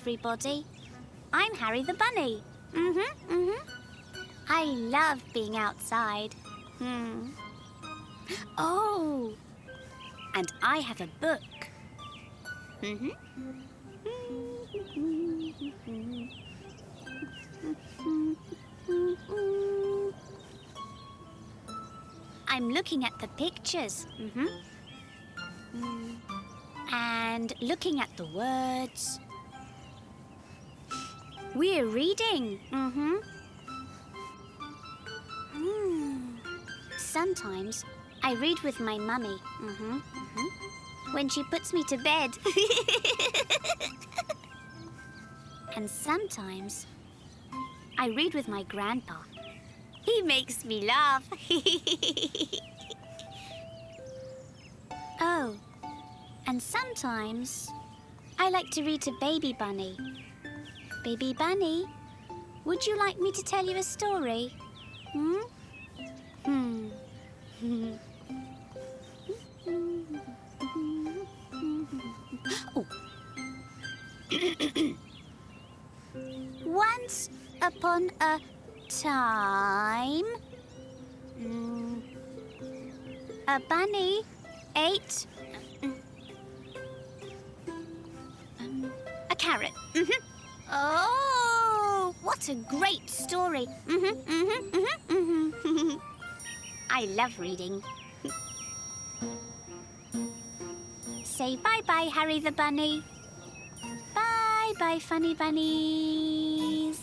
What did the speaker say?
everybody. I'm Harry the bunny. I love being outside. Oh, and I have a book. I'm looking at the pictures. And looking at the words. We're reading. Sometimes I read with my mummy. When she puts me to bed. And sometimes I read with my grandpa. He makes me laugh. Oh, and sometimes I like to read to Baby Bunny. Baby Bunny, would you like me to tell you a story? Oh. Once upon a time, a bunny ate a carrot. Oh, what a great story. I love reading. Say bye-bye, Harry the bunny. Bye-bye, funny bunnies.